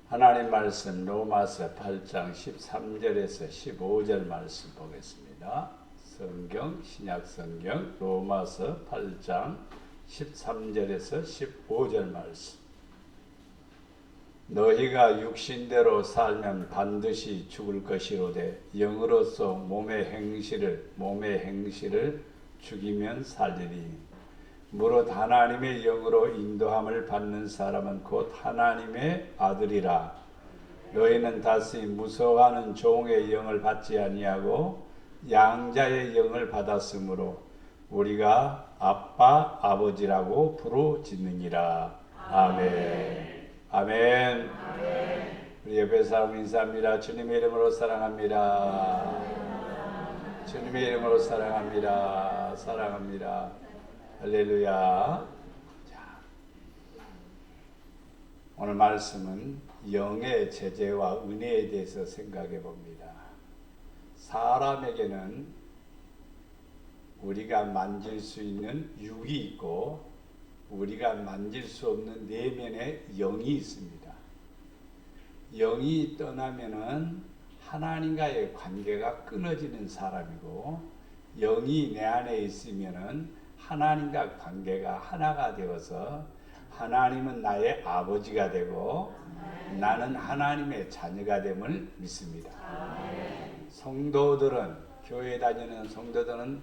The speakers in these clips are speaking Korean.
하나님 말씀 로마서 8장 13절에서 15절 말씀 보겠습니다. 성경 신약 성경 로마서 8장 13절에서 15절 말씀. 너희가 육신대로 살면 반드시 죽을 것이로되 영으로서 몸의 행실을 죽이면 살리니 무릇 하나님의 영으로 인도함을 받는 사람은 곧 하나님의 아들이라. 너희는 다시 무서워하는 종의 영을 받지 아니하고 양자의 영을 받았으므로 우리가 아빠 아버지라고 부르짖느니라. 아멘. 아멘. 우리 옆에 사람 인사합니다. 주님의 이름으로 사랑합니다. 주님의 이름으로 사랑합니다. 사랑합니다. 할렐루야. 자, 오늘 말씀은 영의 제재와 은혜에 대해서 생각해 봅니다. 사람에게는 우리가 만질 수 있는 육이 있고 우리가 만질 수 없는 내면의 영이 있습니다. 영이 떠나면은 하나님과의 관계가 끊어지는 사람이고, 영이 내 안에 있으면은 하나님과 관계가 하나가 되어서 하나님은 나의 아버지가 되고 나는 하나님의 자녀가 됨을 믿습니다. 성도들은, 교회 다니는 성도들은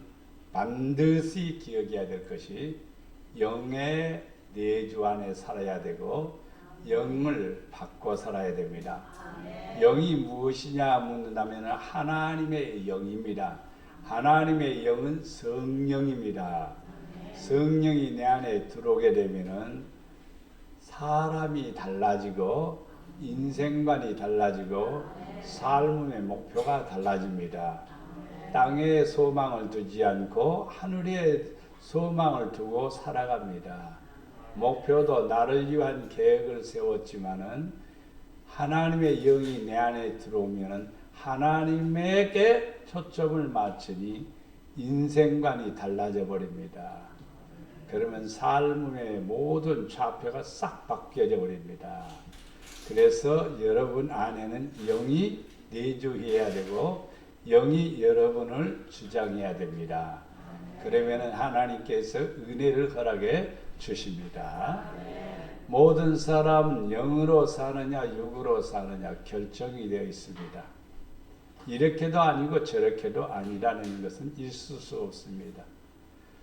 반드시 기억해야 될 것이 영의 내주 안에 살아야 되고 영을 받고 살아야 됩니다. 영이 무엇이냐 묻는다면 하나님의 영입니다. 하나님의 영은 성령입니다. 성령이 내 안에 들어오게 되면은 사람이 달라지고 인생관이 달라지고 삶의 목표가 달라집니다. 땅에 소망을 두지 않고 하늘에 소망을 두고 살아갑니다. 목표도 나를 위한 계획을 세웠지만은 하나님의 영이 내 안에 들어오면은 하나님에게 초점을 맞추니 인생관이 달라져 버립니다. 그러면 삶의 모든 좌표가 싹 바뀌어져 버립니다. 그래서 여러분 안에는 영이 내주해야 되고 영이 여러분을 주장해야 됩니다. 그러면 하나님께서 은혜를 허락해 주십니다. 모든 사람 영으로 사느냐 육으로 사느냐 결정이 되어 있습니다. 이렇게도 아니고 저렇게도 아니라는 것은 있을 수 없습니다.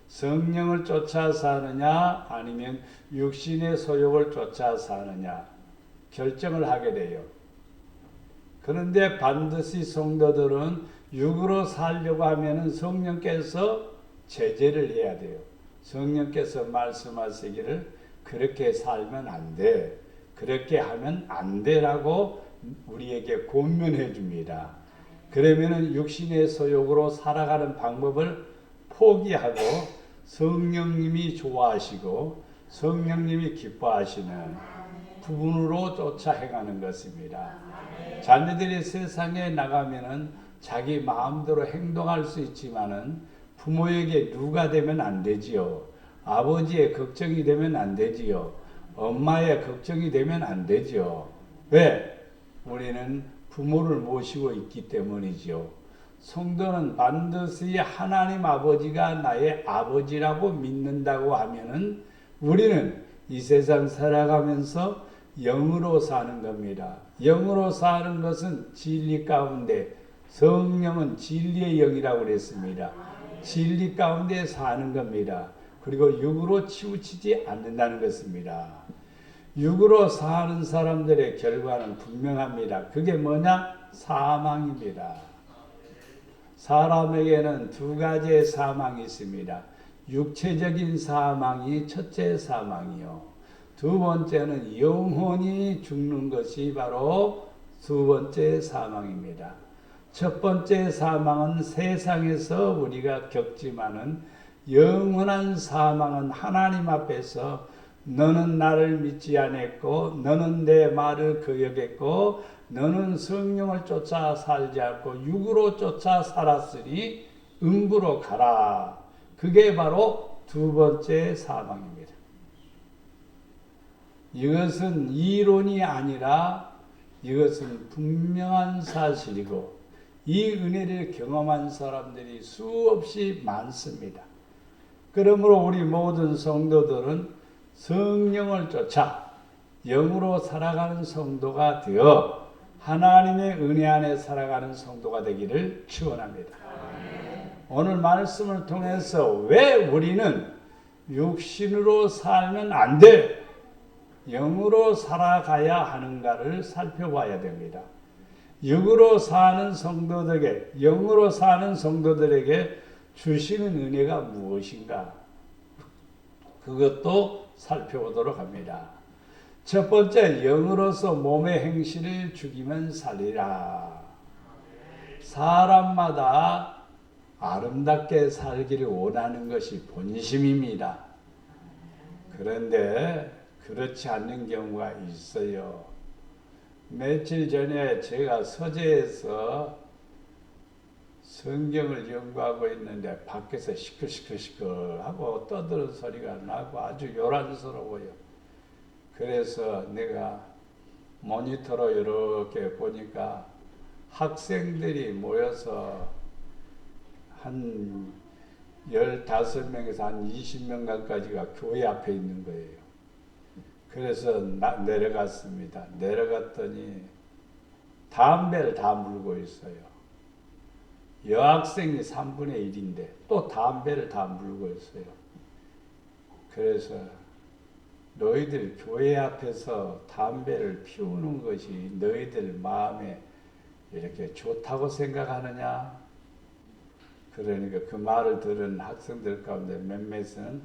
성령을 쫓아 사느냐 아니면 육신의 소욕을 쫓아 사느냐 결정을 하게 돼요. 그런데 반드시 성도들은 육으로 살려고 하면 성령께서 제재를 해야 돼요. 성령께서 말씀하시기를 그렇게 살면 안 돼, 그렇게 하면 안 되라고 우리에게 권면해 줍니다. 그러면은 육신의 소욕으로 살아가는 방법을 포기하고 성령님이 좋아하시고 성령님이 기뻐하시는 부분으로 쫓아 행하는 것입니다. 자녀들이 세상에 나가면은 자기 마음대로 행동할 수 있지만은 부모에게 누가 되면 안 되지요. 아버지의 걱정이 되면 안 되지요. 엄마의 걱정이 되면 안 되지요. 왜? 우리는 부모를 모시고 있기 때문이지요. 성도는 반드시 하나님 아버지가 나의 아버지라고 믿는다고 하면은 우리는 이 세상 살아가면서 영으로 사는 겁니다. 영으로 사는 것은 진리 가운데, 성령은 진리의 영이라고 그랬습니다. 진리 가운데 사는 겁니다. 그리고 육으로 치우치지 않는다는 것입니다. 육으로 사는 사람들의 결과는 분명합니다. 그게 뭐냐? 사망입니다. 사람에게는 두 가지의 사망이 있습니다. 육체적인 사망이 첫째 사망이요. 두 번째는 영혼이 죽는 것이 바로 두 번째 사망입니다. 첫 번째 사망은 세상에서 우리가 겪지만은 영원한 사망은 하나님 앞에서 너는 나를 믿지 않았고 너는 내 말을 거역했고 너는 성령을 쫓아 살지 않고 육으로 쫓아 살았으니 음부로 가라. 그게 바로 두 번째 사망입니다. 이것은 이론이 아니라 이것은 분명한 사실이고 이 은혜를 경험한 사람들이 수없이 많습니다. 그러므로 우리 모든 성도들은 성령을 쫓아 영으로 살아가는 성도가 되어 하나님의 은혜 안에 살아가는 성도가 되기를 축원합니다. 오늘 말씀을 통해서 왜 우리는 육신으로 살면 안 돼, 영으로 살아가야 하는가를 살펴봐야 됩니다. 육으로 사는 성도들에게, 영으로 사는 성도들에게 주시는 은혜가 무엇인가? 그것도 살펴보도록 합니다. 첫 번째, 영으로서 몸의 행실을 죽이면 살리라. 사람마다 아름답게 살기를 원하는 것이 본심입니다. 그런데 그렇지 않는 경우가 있어요. 며칠 전에 제가 서재에서 성경을 연구하고 있는데 밖에서 시끌시끌시끌하고 떠드는 소리가 나고 아주 요란스러워요. 그래서 내가 모니터로 이렇게 보니까 학생들이 모여서 한 15명에서 한 20명 가까이가 교회 앞에 있는 거예요. 그래서 내려갔습니다. 내려갔더니 담배를 다 물고 있어요. 여학생이 3분의 1인데 또 담배를 다 물고 있어요. 그래서 너희들 교회 앞에서 담배를 피우는 것이 너희들 마음에 이렇게 좋다고 생각하느냐? 그러니까 그 말을 들은 학생들 가운데 몇몇은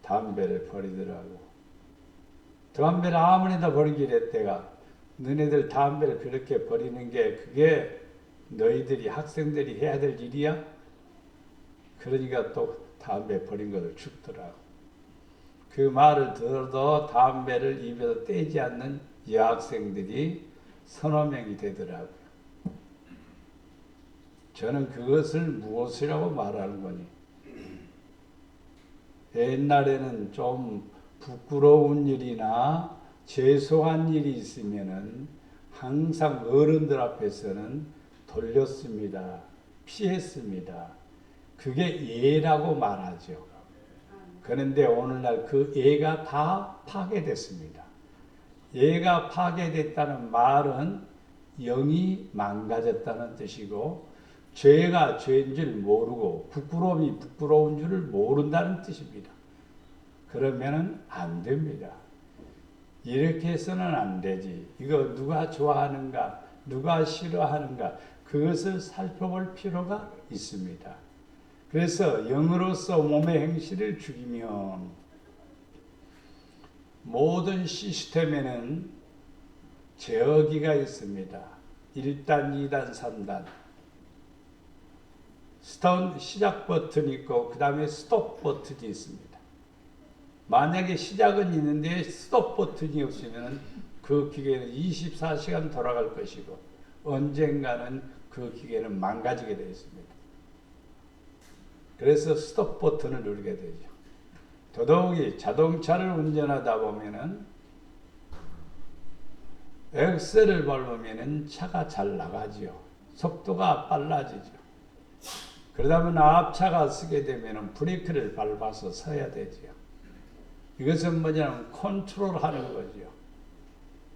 담배를 버리더라고. 담배를 아무리 다 버리기로 했대가 너네들 담배를 그렇게 버리는 게 그게 너희들이 학생들이 해야 될 일이야? 그러니까 또 담배 버린 것을 죽더라고. 그 말을 들어도 담배를 입에서 떼지 않는 여학생들이 서너 명이 되더라고요. 저는 그것을 무엇이라고 말하는 거니? 옛날에는 좀 부끄러운 일이나 죄송한 일이 있으면은 항상 어른들 앞에서는 돌렸습니다. 피했습니다. 그게 예라고 말하죠. 그런데 오늘날 그 예가 다 파괴됐습니다. 예가 파괴됐다는 말은 영이 망가졌다는 뜻이고 죄가 죄인 줄 모르고 부끄러움이 부끄러운 줄을 모른다는 뜻입니다. 그러면은 안 됩니다. 이렇게 해서는 안 되지. 이거 누가 좋아하는가, 누가 싫어하는가, 그것을 살펴볼 필요가 있습니다. 그래서 영으로서 몸의 행실을 죽이면 모든 시스템에는 제어기가 있습니다. 1단, 2단, 3단. 시작 버튼이 있고 그 다음에 스톱 버튼이 있습니다. 만약에 시작은 있는데 스톱 버튼이 없으면 그 기계는 24시간 돌아갈 것이고 언젠가는 그 기계는 망가지게 되어 있습니다. 그래서 스톱 버튼을 누르게 되죠. 더더욱이 자동차를 운전하다 보면은 엑셀을 밟으면은 차가 잘 나가지요. 속도가 빨라지죠. 그러다 보면 앞차가 쓰게 되면은 브레이크를 밟아서 서야 되지요. 이것은 뭐냐면 컨트롤하는 거죠.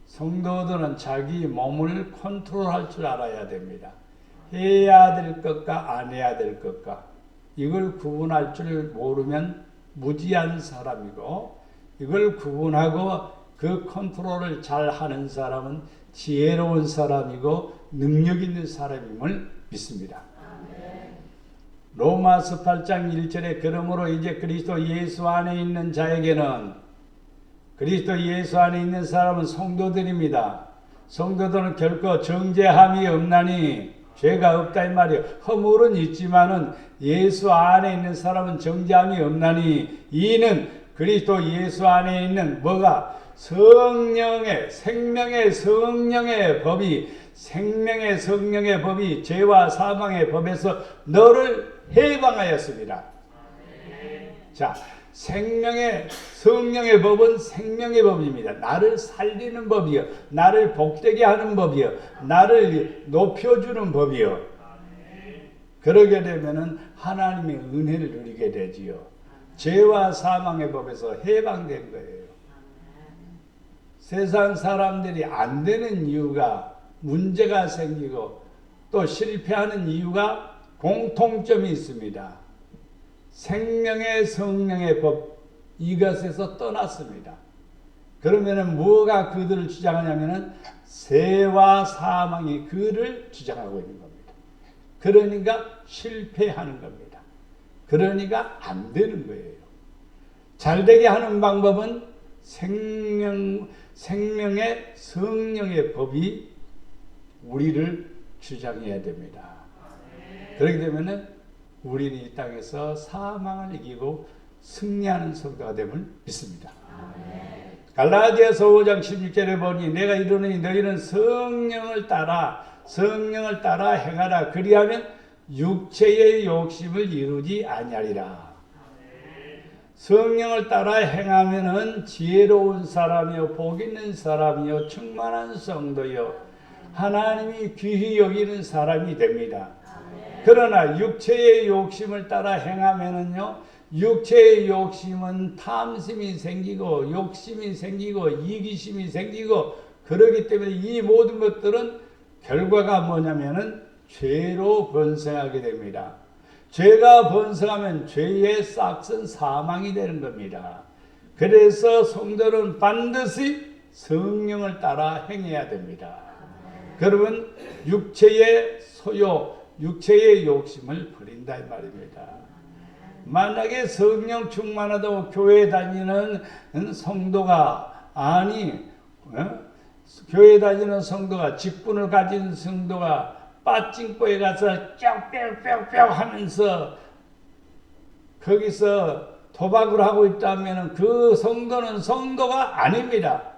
성도들은 자기 몸을 컨트롤할 줄 알아야 됩니다. 해야 될 것과 안 해야 될 것과 이걸 구분할 줄 모르면 무지한 사람이고 이걸 구분하고 그 컨트롤을 잘 하는 사람은 지혜로운 사람이고 능력 있는 사람임을 믿습니다. 로마서 8장 1절에 그러므로 이제 그리스도 예수 안에 있는 자에게는 그리스도 예수 안에 있는 사람은 성도들입니다. 성도들은 결코 정죄함이 없나니 죄가 없다 이 말이에요. 허물은 있지만은 예수 안에 있는 사람은 정죄함이 없나니 이는 그리스도 예수 안에 있는 뭐가 성령의 생명의 성령의 법이 죄와 사망의 법에서 너를 해방하였습니다. 자, 성령의 법은 생명의 법입니다. 나를 살리는 법이요, 나를 복되게 하는 법이요, 나를 높여주는 법이요. 그러게 되면은 하나님의 은혜를 누리게 되지요. 죄와 사망의 법에서 해방된 거예요. 세상 사람들이 안 되는 이유가, 문제가 생기고 또 실패하는 이유가 공통점이 있습니다. 생명의 성령의 법, 이것에서 떠났습니다. 그러면은 뭐가 그들을 주장하냐면은 죄와 사망이 그를 주장하고 있는 겁니다. 그러니까 실패하는 겁니다. 그러니까 안 되는 거예요. 잘되게 하는 방법은 생명의 성령의 법이 우리를 주장해야 됩니다. 그렇게 되면은 우리는 이 땅에서 사망을 이기고 승리하는 성도가 됨을 믿습니다. 갈라디아서 5장 16절에 보니 내가 이르노니 너희는 성령을 따라 행하라. 그리하면 육체의 욕심을 이루지 아니하리라. 성령을 따라 행하면은 지혜로운 사람이요, 복 있는 사람이요, 충만한 성도요, 하나님이 귀히 여기는 사람이 됩니다. 그러나 육체의 욕심을 따라 행하면은요, 육체의 욕심은 탐심이 생기고 욕심이 생기고 이기심이 생기고, 그러기 때문에 이 모든 것들은 결과가 뭐냐면은 죄로 번성하게 됩니다. 죄가 번성하면 죄의 싹은 사망이 되는 겁니다. 그래서 성도는 반드시 성령을 따라 행해야 됩니다. 그러면 육체의 소욕, 육체의 욕심을 버린다 이 말입니다. 만약에 성령 충만하다고 교회 다니는 성도가 교회 다니는 성도가, 직분을 가진 성도가 빠찡코에 가서 뿅뿅뿅뿅 하면서 거기서 도박을 하고 있다면 그 성도는 성도가 아닙니다.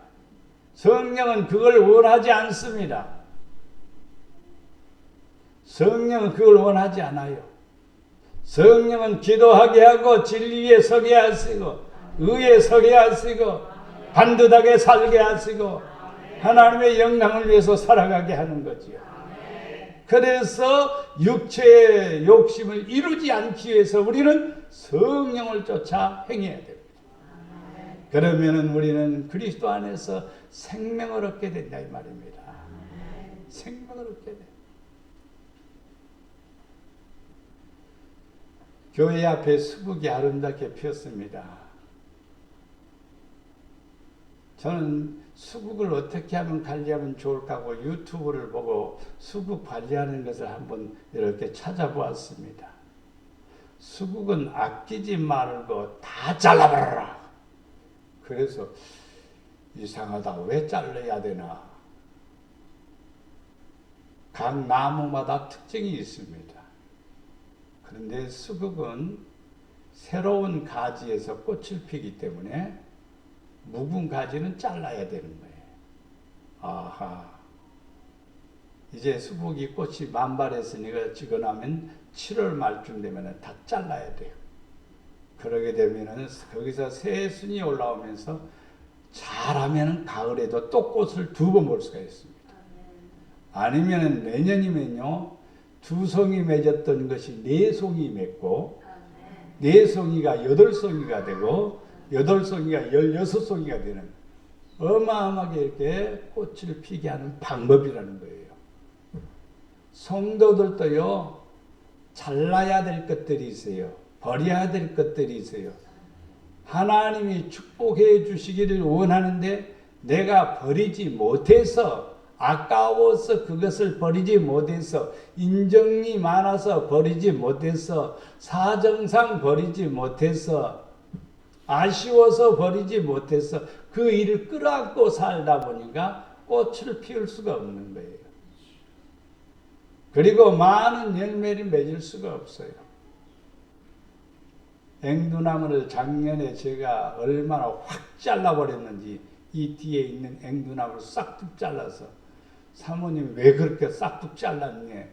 성령은 그걸 원하지 않습니다. 성령은 그걸 원하지 않아요. 성령은 기도하게 하고 진리에 서게 하시고 의에 서게 하시고 반듯하게 살게 하시고 하나님의 영광을 위해서 살아가게 하는 거지요. 그래서 육체의 욕심을 이루지 않기 위해서 우리는 성령을 쫓아 행해야 됩니다. 그러면은 우리는 그리스도 안에서 생명을 얻게 된다 이 말입니다. 생명을 얻게 돼. 교회 앞에 수국이 아름답게 피었습니다. 저는 수국을 어떻게 하면 관리하면 좋을까 하고 유튜브를 보고 수국 관리하는 것을 한번 이렇게 찾아보았습니다. 수국은 아끼지 말고 다 잘라버려라. 그래서 이상하다. 왜 잘라야 되나? 각 나무마다 특징이 있습니다. 그런데 수국은 새로운 가지에서 꽃을 피기 때문에 묵은 가지는 잘라야 되는 거예요. 아하. 이제 수국이 꽃이 만발했으니까 지고 나면 7월 말쯤 되면 다 잘라야 돼요. 그러게 되면은 거기서 새순이 올라오면서 잘하면 가을에도 또 꽃을 2번 볼 수가 있습니다. 아니면은 내년이면요, 2송이 맺었던 것이 4송이 맺고 4송이가 8송이가 되고 8송이가 16송이가 되는 어마어마하게 이렇게 꽃을 피게 하는 방법이라는 거예요. 성도들도요, 잘라야 될 것들이 있어요. 버려야 될 것들이 있어요. 하나님이 축복해 주시기를 원하는데 내가 버리지 못해서, 아까워서 그것을 버리지 못해서, 인정이 많아서 버리지 못해서, 사정상 버리지 못해서, 아쉬워서 버리지 못해서 그 일을 끌어안고 살다 보니까 꽃을 피울 수가 없는 거예요. 그리고 많은 열매를 맺을 수가 없어요. 앵두나무를 작년에 제가 얼마나 확 잘라버렸는지, 이 뒤에 있는 앵두나무를 싹둑 잘라서, 사모님 왜 그렇게 싹둑 잘랐니?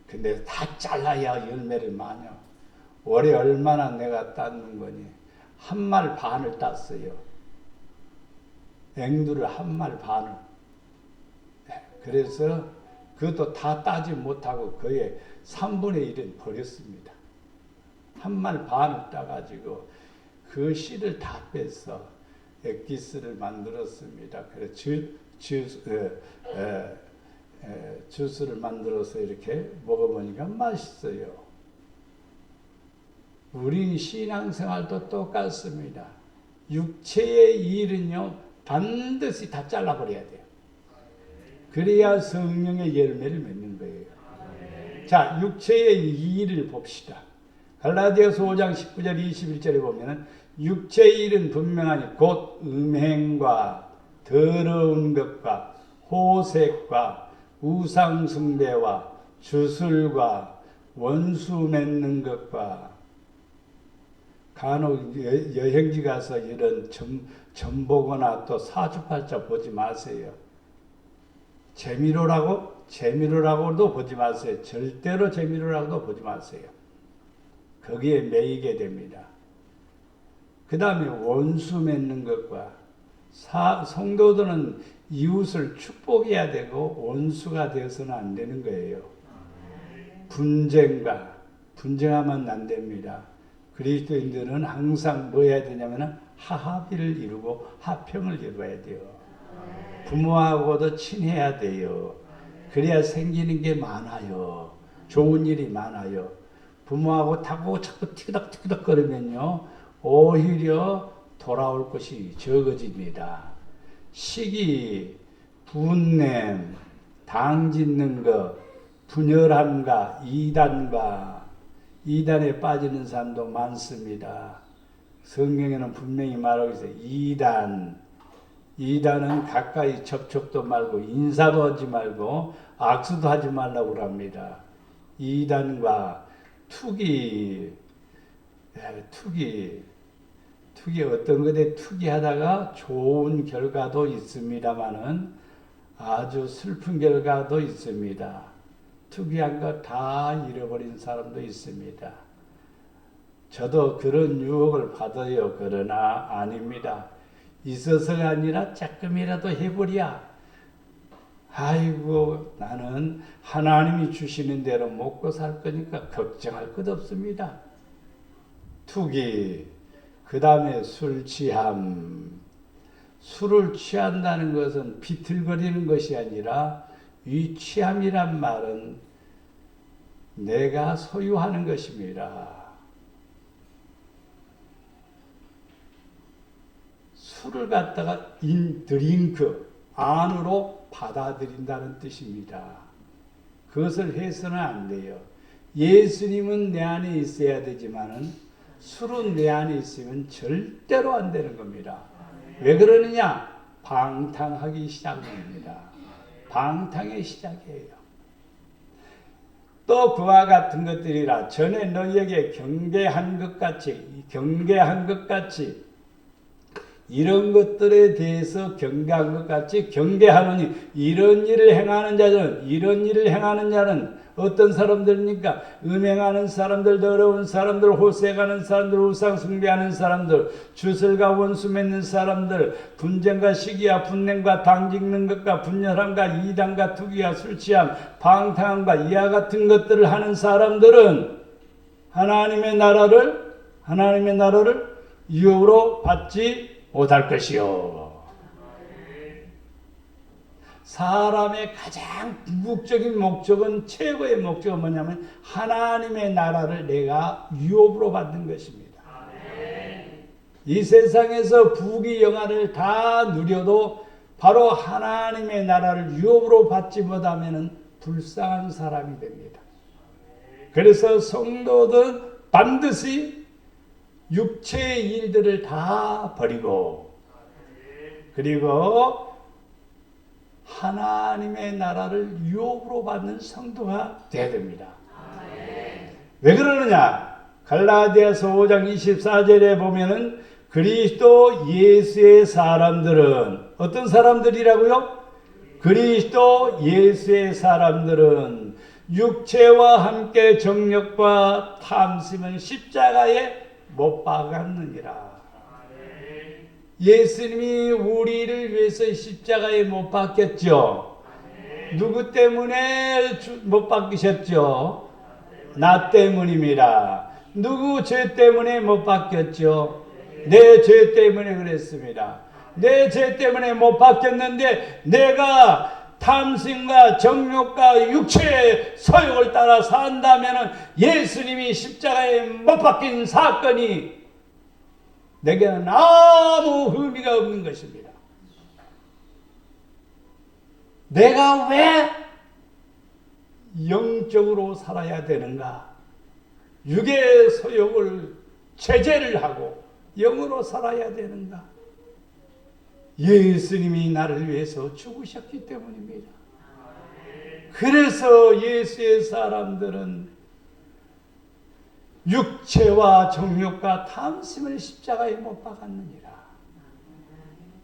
근데 다 잘라야 열매를 많이. 월에 얼마나 내가 땄는 거니? 한 말 반을 땄어요. 앵두를 한 말 반을. 그래서 그것도 다 따지 못하고 거의 3분의 1은 버렸습니다. 한 말 반을 따가지고 그 씨를 다 빼서 액기스를 만들었습니다. 그래서 주스를 만들어서 이렇게 먹어보니까 맛있어요. 우리 신앙생활도 똑같습니다. 육체의 일은요 반드시 다 잘라버려야 돼요. 그래야 성령의 열매를 맺는 거예요. 자, 육체의 일을 봅시다. 갈라디아서 5장 19절 21절에 보면 육체의 일은 분명하니 곧 음행과 더러운 것과 호색과 우상숭배와 주술과 원수 맺는 것과 간혹 여행지 가서 이런 점 보거나 또 사주팔자 보지 마세요. 재미로라고도 보지 마세요. 절대로 재미로라고도 보지 마세요. 거기에 매이게 됩니다. 그 다음에 원수 맺는 것과 성도들은 이웃을 축복해야 되고 원수가 되어서는 안 되는 거예요. 분쟁하면 안 됩니다. 그리스도인들은 항상 뭐 해야 되냐면 하합의를 이루고 화평을 이루어야 돼요. 부모하고도 친해야 돼요. 그래야 생기는 게 많아요. 좋은 일이 많아요. 부모하고 자꾸 티그덕티그덕 거리면요 오히려 돌아올 것이 적어집니다. 시기, 분냄, 당짓는 것, 분열함과 이단에 빠지는 사람도 많습니다. 성경에는 분명히 말하고 있어요. 이단은 가까이 접촉도 말고 인사도 하지 말고 악수도 하지 말라고 합니다. 이단과 투기 어떤 것에 투기하다가 좋은 결과도 있습니다만은 아주 슬픈 결과도 있습니다. 투기한 거 다 잃어버린 사람도 있습니다. 저도 그런 유혹을 받아요. 그러나 아닙니다. 있어서가 아니라 조금이라도 해보랴. 아이고 나는 하나님이 주시는 대로 먹고 살 거니까 걱정할 것 없습니다. 투기, 그 다음에 술 취함. 술을 취한다는 것은 비틀거리는 것이 아니라 이 취함이란 말은 내가 소유하는 것입니다. 술을 갖다가 드링크 안으로 받아들인다는 뜻입니다. 그것을 해서는 안 돼요. 예수님은 내 안에 있어야 되지만은 술은 내 안에 있으면 절대로 안 되는 겁니다. 왜 그러느냐? 방탕하기 시작합니다. 방탕의 시작이에요. 또 그와 같은 것들이라 전에 너희에게 경계한 것 같이 이런 것들에 대해서 경계한 것 같이 경계하노니 이런 일을 행하는 자는 어떤 사람들입니까? 음행하는 사람들, 더러운 사람들, 호색하는 사람들, 우상 숭배하는 사람들, 주술과 원수 맺는 사람들, 분쟁과 시기와 분냄과 당짓는 것과 분열함과 이단과 투기와 술 취함, 방탕함과 이와 같은 것들을 하는 사람들은 하나님의 나라를 유업으로 받지 못할 것이요. 사람의 가장 궁극적인 목적은, 최고의 목적은 뭐냐면 하나님의 나라를 내가 유업으로 받는 것입니다. 이 세상에서 부귀 영화를 다 누려도 바로 하나님의 나라를 유업으로 받지 못하면 불쌍한 사람이 됩니다. 그래서 성도들은 반드시 육체의 일들을 다 버리고 그리고 하나님의 나라를 유업으로 받는 성도가 되어야 됩니다. 왜 그러느냐? 갈라디아서 5장 24절에 보면은 그리스도 예수의 사람들은 어떤 사람들이라고요? 그리스도 예수의 사람들은 육체와 함께 정욕과 탐심은 십자가에 못 박았느니라. 예수님이 우리를 위해서 십자가에 못 박혔죠. 누구 때문에 못 박히셨죠? 나 때문입니다. 누구 죄 때문에 못 박혔죠? 내 죄 때문에 그랬습니다. 내 죄 때문에 못 박혔는데 내가 탐심과 정욕과 육체의 소욕을 따라 산다면 예수님이 십자가에 못 박힌 사건이 내게는 아무 의미가 없는 것입니다. 내가 왜 영적으로 살아야 되는가? 육의 소욕을 제재를 하고 영으로 살아야 되는가? 예수님이 나를 위해서 죽으셨기 때문입니다. 그래서 예수의 사람들은 육체와 정욕과 탐심을 십자가에 못 박았느니라.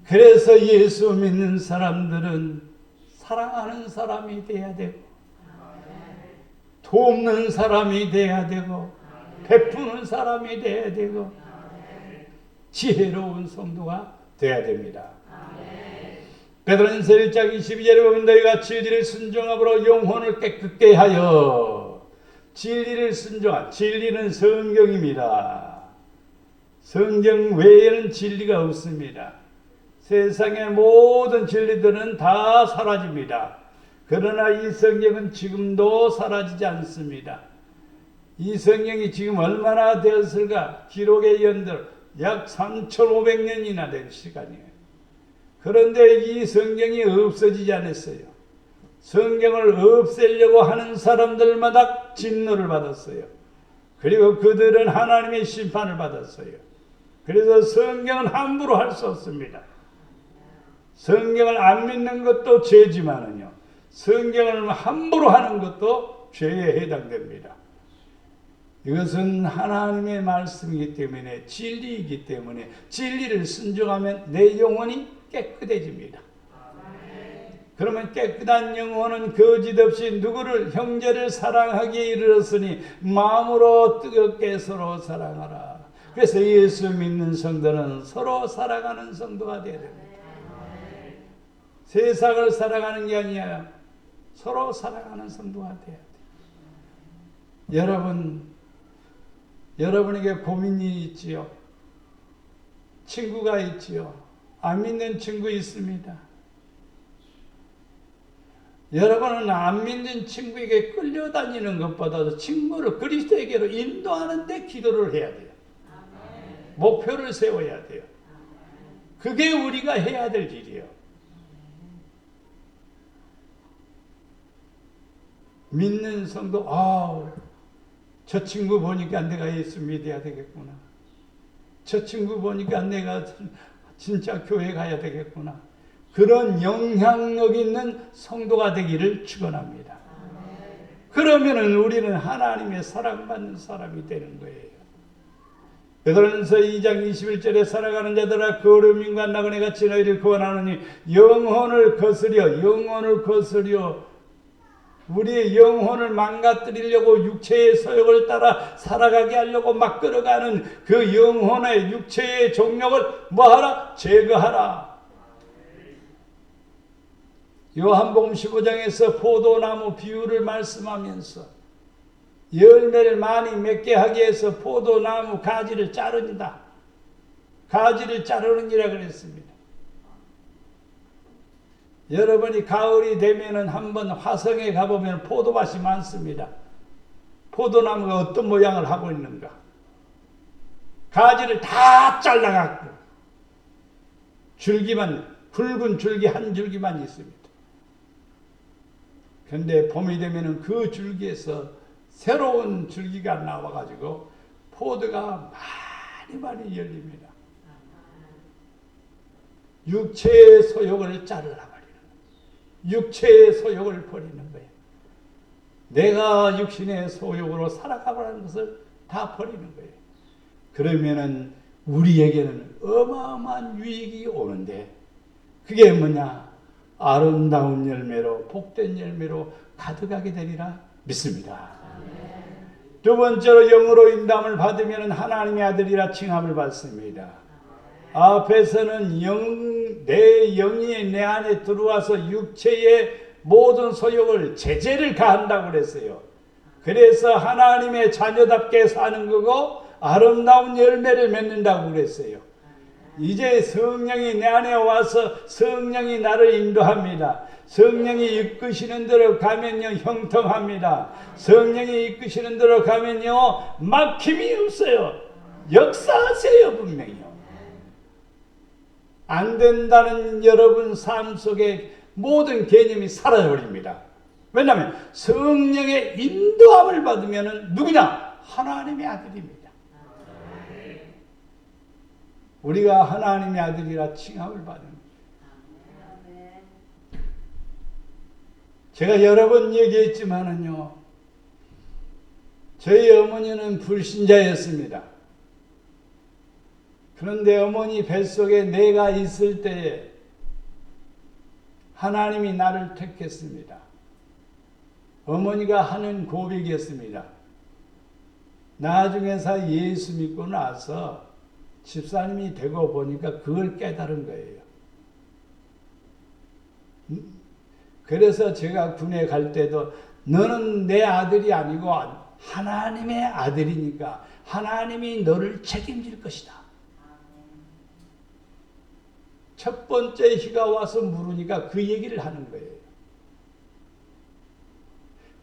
그래서 예수 믿는 사람들은 사랑하는 사람이 돼야 되고, 돕는 사람이 돼야 되고, 베푸는 사람이 돼야 되고, 지혜로운 성도가 돼야 됩니다. 베드로전서 1장 22절에 보면 너희가 진리를 순종함으로 영혼을 깨끗게 하여. 진리를 순종한, 진리는 성경입니다. 성경 외에는 진리가 없습니다. 세상의 모든 진리들은 다 사라집니다. 그러나 이 성경은 지금도 사라지지 않습니다. 이 성경이 지금 얼마나 되었을까? 기록의 연들 약 3,500년이나 된 시간이에요. 그런데 이 성경이 없어지지 않았어요. 성경을 없애려고 하는 사람들마다 진노를 받았어요. 그리고 그들은 하나님의 심판을 받았어요. 그래서 성경은 함부로 할 수 없습니다. 성경을 안 믿는 것도 죄지만은요, 성경을 함부로 하는 것도 죄에 해당됩니다. 이것은 하나님의 말씀이기 때문에, 진리이기 때문에 진리를 순종하면 내 영혼이 깨끗해집니다. 그러면 깨끗한 영혼은 거짓 없이 누구를, 형제를 사랑하기에 이르렀으니 마음으로 뜨겁게 서로 사랑하라. 그래서 예수 믿는 성도는 서로 사랑하는 성도가 되어야 됩니다. 세상을 사랑하는 게 아니라 서로 사랑하는 성도가 되어야 돼요. 여러분에게 고민이 있지요. 친구가 있지요. 안 믿는 친구 있습니다. 여러분은 안 믿는 친구에게 끌려다니는 것보다도 친구를 그리스도에게로 인도하는 데 기도를 해야 돼요. 목표를 세워야 돼요. 그게 우리가 해야 될 일이에요. 믿는 성도, 저 친구 보니까 내가 예수 믿어야 되겠구나. 저 친구 보니까 내가 진짜 교회 가야 되겠구나. 그런 영향력 있는 성도가 되기를 축원합니다. 그러면은 우리는 하나님의 사랑받는 사람이 되는 거예요. 베드로전서 2장 21절에 살아가는 자들아 거름인과 나그네 같이 너희를 구원하느니 영혼을 거스려 우리의 영혼을 망가뜨리려고 육체의 소욕을 따라 살아가게 하려고 막 끌어가는 그 영혼의 육체의 종력을 뭐하라? 제거하라. 요한복음 15장에서 포도나무 비유를 말씀하면서 열매를 많이 맺게 하기 위해서 포도나무 가지를 자른다. 가지를 자르느니라 그랬습니다. 여러분이 가을이 되면은 한번 화성에 가보면 포도밭이 많습니다. 포도나무가 어떤 모양을 하고 있는가? 가지를 다 잘라갖고 줄기만, 굵은 줄기 한 줄기만 있습니다. 그런데 봄이 되면은 그 줄기에서 새로운 줄기가 나와가지고 포도가 많이 열립니다. 육체의 소욕을 자르라 말이에요. 육체의 소욕을 버리는 거예요. 내가 육신의 소욕으로 살아가라는 것을 다 버리는 거예요. 그러면은 우리에게는 어마어마한 유익이 오는데 그게 뭐냐? 아름다운 열매로, 복된 열매로 가득하게 되리라 믿습니다. 두 번째로 영으로 인도함을 받으면 하나님의 아들이라 칭함을 받습니다. 앞에서는 내 영이 내 안에 들어와서 육체의 모든 소욕을 제재를 가한다고 그랬어요. 그래서 하나님의 자녀답게 사는 거고 아름다운 열매를 맺는다고 그랬어요. 이제 성령이 내 안에 와서 성령이 나를 인도합니다. 성령이 이끄시는 대로 가면요 형통합니다. 성령이 이끄시는 대로 가면요 막힘이 없어요. 역사하세요. 분명히요. 안 된다는 여러분 삶 속에 모든 개념이 사라져버립니다. 왜냐하면 성령의 인도함을 받으면 누구냐? 하나님의 아들입니다. 우리가 하나님의 아들이라 칭함을 받는 거예요. 제가 여러 번 얘기했지만은요, 저희 어머니는 불신자였습니다. 그런데 어머니 뱃속에 내가 있을 때에 하나님이 나를 택했습니다. 어머니가 하는 고백이었습니다. 나중에서 예수 믿고 나서 집사님이 되고 보니까 그걸 깨달은 거예요. 그래서 제가 군에 갈 때도 너는 내 아들이 아니고 하나님의 아들이니까 하나님이 너를 책임질 것이다. 첫 번째 희가 와서 물으니까 그 얘기를 하는 거예요.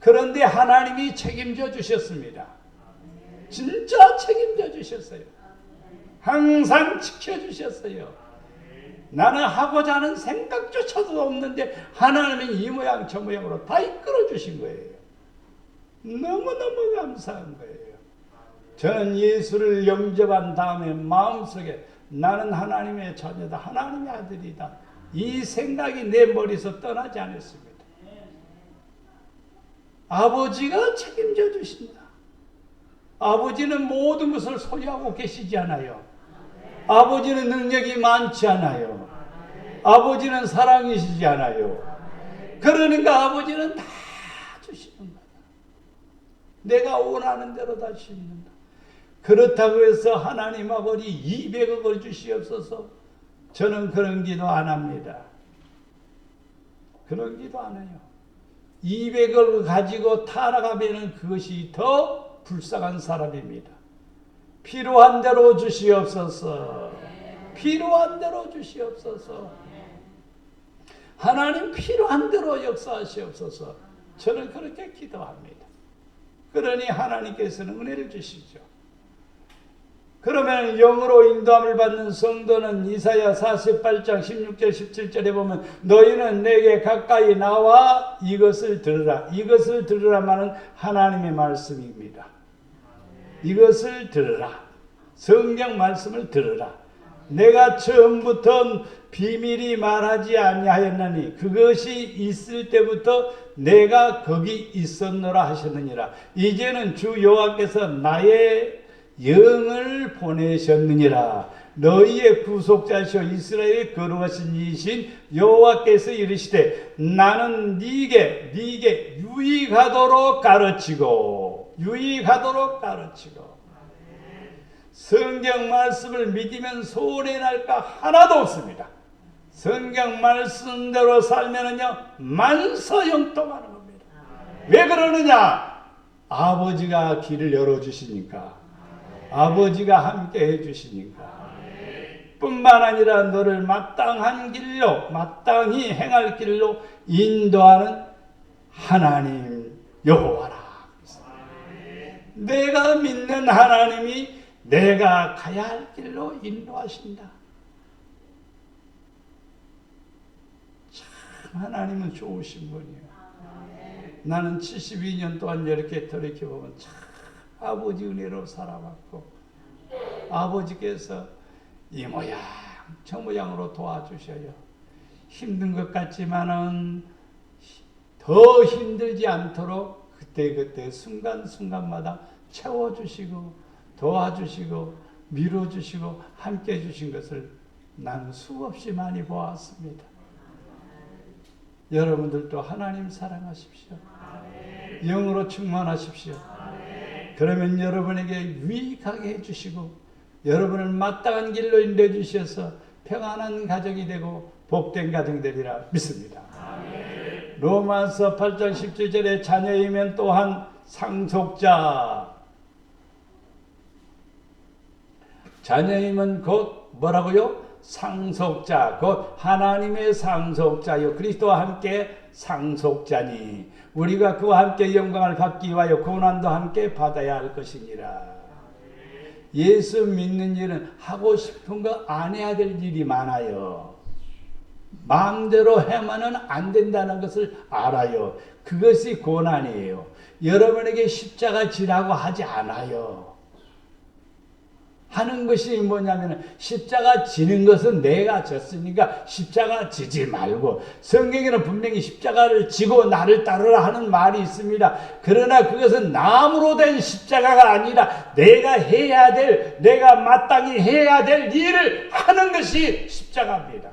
그런데 하나님이 책임져 주셨습니다. 진짜 책임져 주셨어요. 항상 지켜주셨어요. 나는 하고자 하는 생각조차도 없는데 하나님은 이 모양 저 모양으로 다 이끌어 주신 거예요. 너무너무 감사한 거예요. 저는 예수를 영접한 다음에 마음속에 나는 하나님의 자녀다, 하나님의 아들이다, 이 생각이 내 머리에서 떠나지 않았습니다. 아버지가 책임져 주신다. 아버지는 모든 것을 소유하고 계시지 않아요. 아버지는 능력이 많지 않아요. 아버지는 사랑이시지 않아요. 그러니까 아버지는 다 주시는 거다. 내가 원하는 대로 다 주신다. 그렇다고 해서 하나님 아버지 200억을 주시옵소서, 저는 그런 기도 안 합니다. 그런 기도 안 해요. 200억을 가지고 타락하면 그것이 더 불쌍한 사람입니다. 필요한 대로 주시옵소서. 필요한 대로 주시옵소서. 하나님 필요한 대로 역사하시옵소서. 저는 그렇게 기도합니다. 그러니 하나님께서는 은혜를 주시죠. 그러면 영으로 인도함을 받는 성도는 이사야 48장 16절 17절에 보면 너희는 내게 가까이 나와 이것을 들으라. 이것을 들으라마는 하나님의 말씀입니다. 이것을 들으라. 성경 말씀을 들으라. 내가 처음부터 비밀이 말하지 아니하였나니 그것이 있을 때부터 내가 거기 있었노라 하셨느니라. 이제는 주 여호와께서 나의 영을 보내셨느니라. 너희의 구속자시오 이스라엘의 거룩하신 이신 여호와께서 이르시되 나는 네게 유익하도록 가르치고 성경 말씀을 믿으면 손해날까 하나도 없습니다. 성경 말씀대로 살면은요 만서형통하는 겁니다. 왜 그러느냐? 아버지가 길을 열어주시니까, 아버지가 함께 해주시니까. 뿐만 아니라 너를 마땅한 길로, 마땅히 행할 길로 인도하는 하나님 여호와라. 내가 믿는 하나님이 내가 가야 할 길로 인도하신다. 참 하나님은 좋으신 분이에요. 나는 72년 동안 이렇게 돌이켜보면 참 아버지 은혜로 살아왔고, 아버지께서 이 모양 저 모양으로 도와주셔요. 힘든 것 같지만은 더 힘들지 않도록 그때 순간순간마다 채워주시고 도와주시고 밀어주시고 함께 해주신 것을 나는 수없이 많이 보았습니다. 여러분들도 하나님 사랑하십시오. 영으로 충만하십시오. 그러면 여러분에게 유익하게 해주시고 여러분을 마땅한 길로 인도해 주셔서 평안한 가정이 되고 복된 가정 되리라 믿습니다. 로마서 8장 17절에 자녀이면 또한 상속자. 자녀이면 곧 뭐라고요? 상속자. 곧 하나님의 상속자요. 그리스도와 함께 상속자니 우리가 그와 함께 영광을 받기 위하여 고난도 함께 받아야 할 것이니라. 예수 믿는 일은 하고 싶은 거 안 해야 될 일이 많아요. 마음대로 해만은 안 된다는 것을 알아요. 그것이 고난이에요. 여러분에게 십자가 지라고 하지 않아요. 하는 것이 뭐냐면 십자가 지는 것은 내가 졌으니까 십자가 지지 말고, 성경에는 분명히 십자가를 지고 나를 따르라 하는 말이 있습니다. 그러나 그것은 남으로 된 십자가가 아니라 내가 해야 될, 내가 마땅히 해야 될 일을 하는 것이 십자가입니다.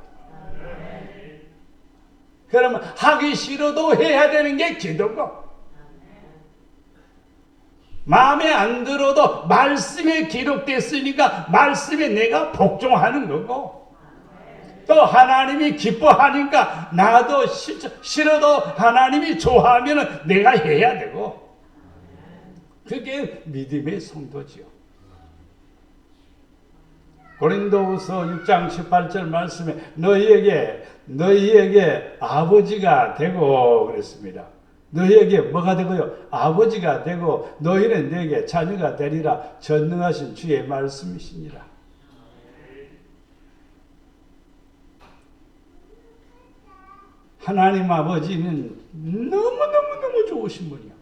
그러면 하기 싫어도 해야 되는 게 기도고, 마음에 안 들어도 말씀에 기록됐으니까 말씀에 내가 복종하는 거고, 또 하나님이 기뻐하니까 나도 싫어도 하나님이 좋아하면 내가 해야 되고, 그게 믿음의 성도지요. 고린도후서 6장 18절 말씀에 너희에게 아버지가 되고 그랬습니다. 너희에게 뭐가 되고요? 아버지가 되고 너희는 내게 자녀가 되리라. 전능하신 주의 말씀이시니라. 하나님 아버지는 너무너무 좋으신 분이야.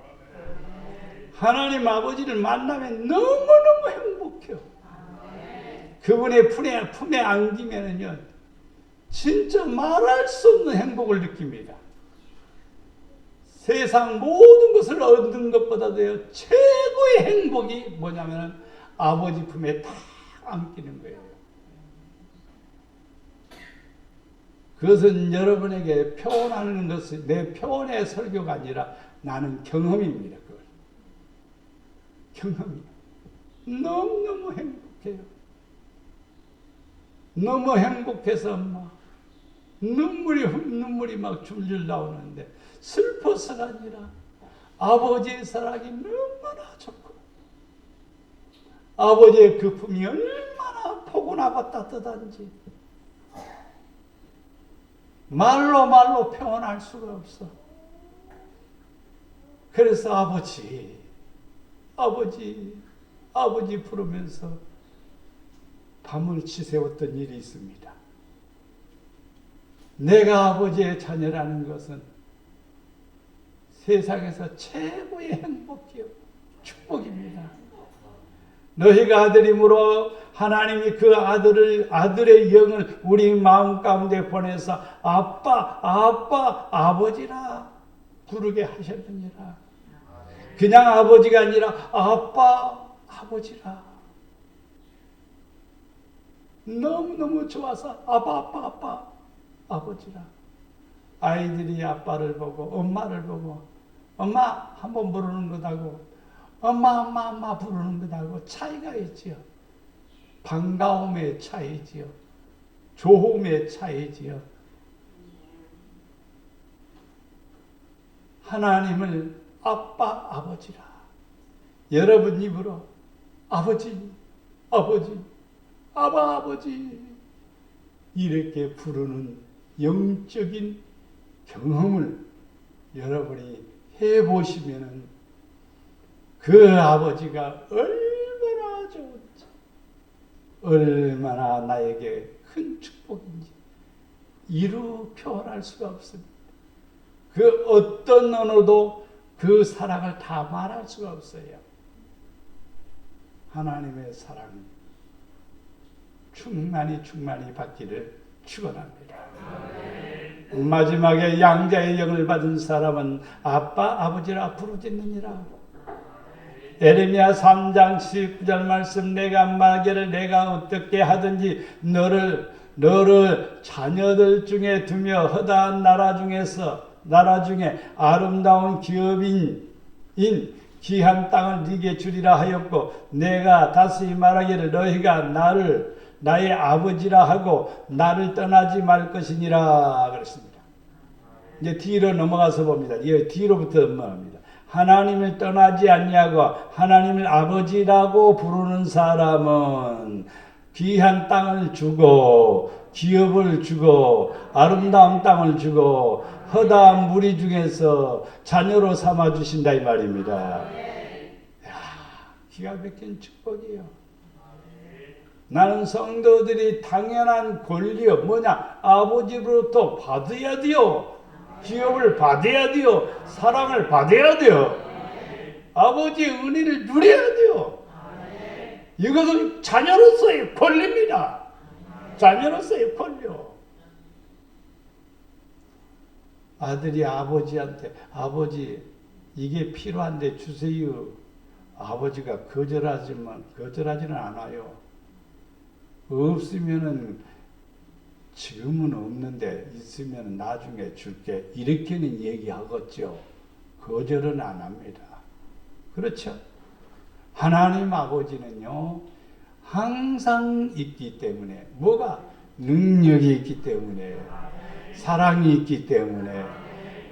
하나님 아버지를 만나면 너무너무 행복해요. 그분의 품에 안기면은요, 진짜 말할 수 없는 행복을 느낍니다. 세상 모든 것을 얻는 것보다도요, 최고의 행복이 뭐냐면 아버지 품에 딱 안기는 거예요. 그것은 여러분에게 표현하는 것은 내 표현의 설교가 아니라 나는 경험입니다. 그걸. 경험이에요. 너무너무 행복해요. 너무 행복해서 막 눈물이 막 줄줄 나오는데, 슬퍼서가 아니라 아버지의 사랑이 얼마나 좋고 아버지의 그 품이 얼마나 포근하고 따뜻한지 말로 표현할 수가 없어. 그래서 아버지 부르면서 밤을 지새웠던 일이 있습니다. 내가 아버지의 자녀라는 것은 세상에서 최고의 행복이요, 축복입니다. 너희가 아들이므로 하나님이 그 아들의 영을 우리 마음 가운데 보내서 아버지라 부르게 하셨느니라. 그냥 아버지가 아니라 아버지라. 너무너무 좋아서 아버지라. 아이들이 아빠를 보고 엄마를 보고 엄마 한번 부르는 것하고 엄마 부르는 것하고 차이가 있지요. 반가움의 차이지요. 좋음의 차이지요. 하나님을 아버지라. 여러분 입으로 아버지 이렇게 부르는 영적인 경험을 여러분이 해보시면은 그 아버지가 얼마나 좋은지, 얼마나 나에게 큰 축복인지 이루 표현할 수가 없습니다. 그 어떤 언어도 그 사랑을 다 말할 수가 없어요. 하나님의 사랑 충만히 받기를 축원합니다. 마지막에 양자의 영을 받은 사람은 아버지라 부르짖느니라. 에레미야 3장 19절 말씀, 내가 말하기를 내가 어떻게 하든지 너를 자녀들 중에 두며 허다한 나라 중에 아름다운 기업인 귀한 땅을 네게 주리라 하였고 내가 다시 말하기를 너희가 나를 나의 아버지라 하고 나를 떠나지 말 것이니라 그랬습니다. 이제 뒤로 넘어가서 봅니다. 뒤로부터 넘어갑니다. 하나님을 떠나지 않냐고 하나님을 아버지라고 부르는 사람은 귀한 땅을 주고 기업을 주고 아름다운 땅을 주고 허다한 무리 중에서 자녀로 삼아 주신다 이 말입니다. 이야, 기가 막힌 축복이에요. 나는 성도들이 당연한 권리요 뭐냐 아버지로부터 받아야 돼요. 기업을 받아야 돼요. 사랑을 받아야 돼요. 아버지의 은혜를 누려야 돼요. 이것은 자녀로서의 권리입니다. 자녀로서의 권리요. 아들이 아버지한테 아버지 이게 필요한데 주세요. 아버지가 거절하지는 않아요. 없으면은 지금은 없는데 있으면 나중에 줄게 이렇게는 얘기하겠죠. 거절은 안 합니다. 그렇죠? 하나님 아버지는요 항상 있기 때문에 뭐가 능력이 있기 때문에 사랑이 있기 때문에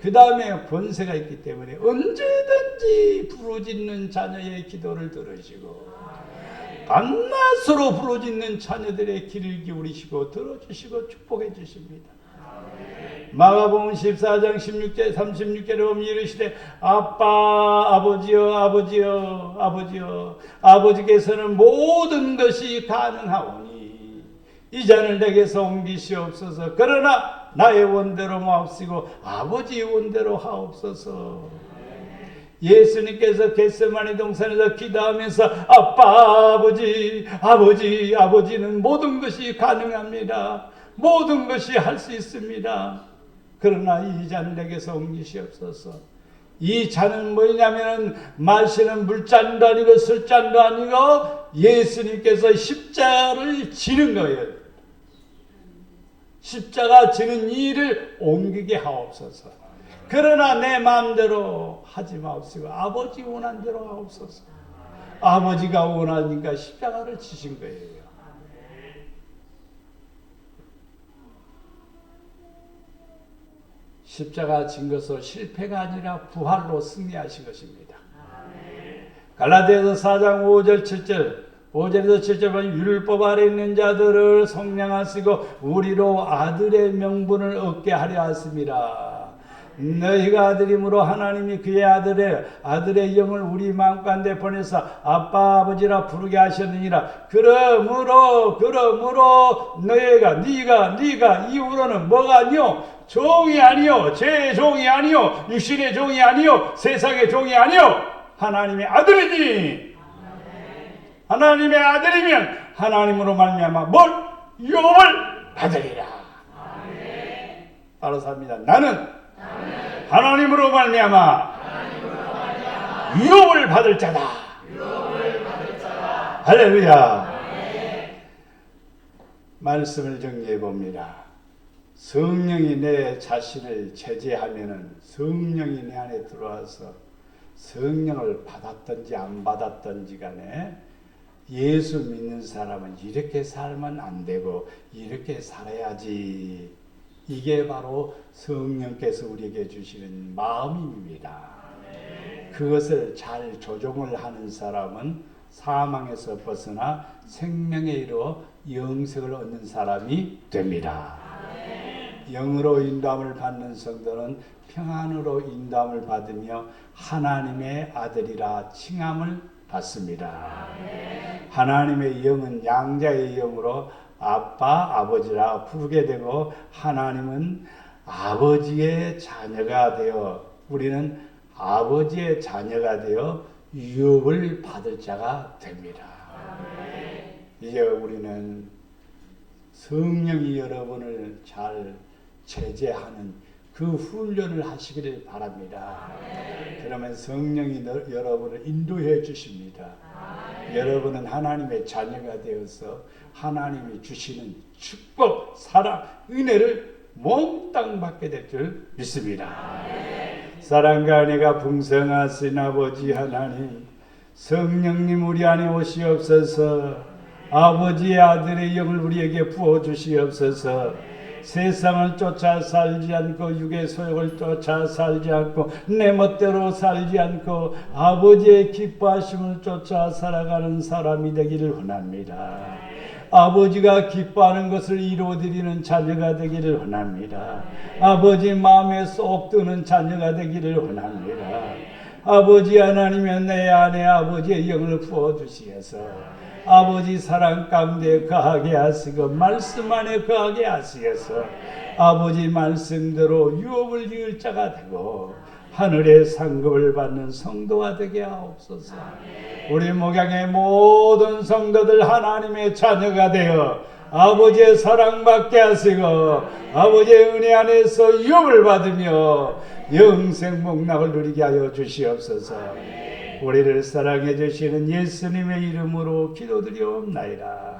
그 다음에 권세가 있기 때문에 언제든지 부르짖는 자녀의 기도를 들으시고 밤낮으로 부르짖는 자녀들의 귀를 기울이시고 들어주시고 축복해 주십니다. 마가복음 14장 16절 36절에 보면 이르시되 아빠 아버지여 아버지여 아버지여 아버지께서는 모든 것이 가능하오니 이 잔을 내게서 옮기시옵소서. 그러나 나의 원대로 마옵시고 아버지의 원대로 하옵소서. 예수님께서 겟세마네 동산에서 기도하면서 아빠 아버지 아버지 아버지는 모든 것이 가능합니다. 모든 것이 할 수 있습니다. 그러나 이 잔을 내게서 옮기시옵소서. 이 잔은 뭐냐면은 마시는 물잔도 아니고 술잔도 아니고 예수님께서 십자가를 지는 거예요. 십자가 지는 일을 옮기게 하옵소서. 그러나 내 마음대로 하지 마옵시고 아버지 원한 대로 하옵소서. 아버지가 원하니까 십자가를 지신 거예요. 십자가 진 것은 실패가 아니라 부활로 승리하신 것입니다. 갈라디아서 4장 5절 7절 5절에서 7절 보면 율법 아래 있는 자들을 속량하시고 우리로 아들의 명분을 얻게 하려 하십니다. 너희가 아들이므로 하나님이 그의 아들의 영을 우리 마음 가운데 보내서 아빠 아버지라 부르게 하셨느니라. 그러므로 너희가 네가 이후로는 뭐가 아니요 종이 아니요 제 종이 아니요 육신의 종이 아니요 세상의 종이 아니요 하나님의 아들이니. 하나님의 아들이면 하나님으로 말미암아 뭘 유업을 받으리라. 따라서 합니다. 나는 하나님으로 말미암아 유업을 받을 자다. 할렐루야. 말씀을 정리해 봅니다. 성령이 내 자신을 제재하면은 성령이 내 안에 들어와서 성령을 받았든지 안 받았든지 간에 예수 믿는 사람은 이렇게 살면 안 되고 이렇게 살아야지. 이게 바로 성령께서 우리에게 주시는 마음입니다. 그것을 잘 조종을 하는 사람은 사망에서 벗어나 생명에 이르러 영생을 얻는 사람이 됩니다. 영으로 인도함을 받는 성도는 평안으로 인도함을 받으며 하나님의 아들이라 칭함을 받습니다. 하나님의 영은 양자의 영으로 아빠, 아버지라 부르게 되고 하나님은 아버지의 자녀가 되어 우리는 아버지의 자녀가 되어 유업을 받을 자가 됩니다. 이제 우리는 성령이 여러분을 잘 제재하는 그 훈련을 하시기를 바랍니다. 그러면 성령이 여러분을 인도해 주십니다. 여러분은 하나님의 자녀가 되어서 하나님이 주시는 축복, 사랑, 은혜를 몽땅 받게 될 줄 믿습니다. 사랑과 은혜가 풍성하신 아버지 하나님, 성령님 우리 안에 오시옵소서. 아버지의 아들의 영을 우리에게 부어주시옵소서. 세상을 쫓아 살지 않고 육의 소욕을 쫓아 살지 않고 내 멋대로 살지 않고 아버지의 기뻐하심을 쫓아 살아가는 사람이 되기를 원합니다. 아버지가 기뻐하는 것을 이루어드리는 자녀가 되기를 원합니다. 아버지 마음에 쏙 드는 자녀가 되기를 원합니다. 아버지 하나님은 내 안에 아버지의 영을 부어주시어서 아버지 사랑 가운데 거하게 하시고 말씀 안에 거하게 하시어서 아버지 말씀대로 유업을 이을 자가 되고 하늘의 상급을 받는 성도가 되게 하옵소서. 우리 목양의 모든 성도들 하나님의 자녀가 되어 아버지의 사랑받게 하시고 아버지의 은혜 안에서 유업을 받으며 영생 복락을 누리게 하여 주시옵소서. 우리를 사랑해 주시는 예수님의 이름으로 기도드리옵나이다.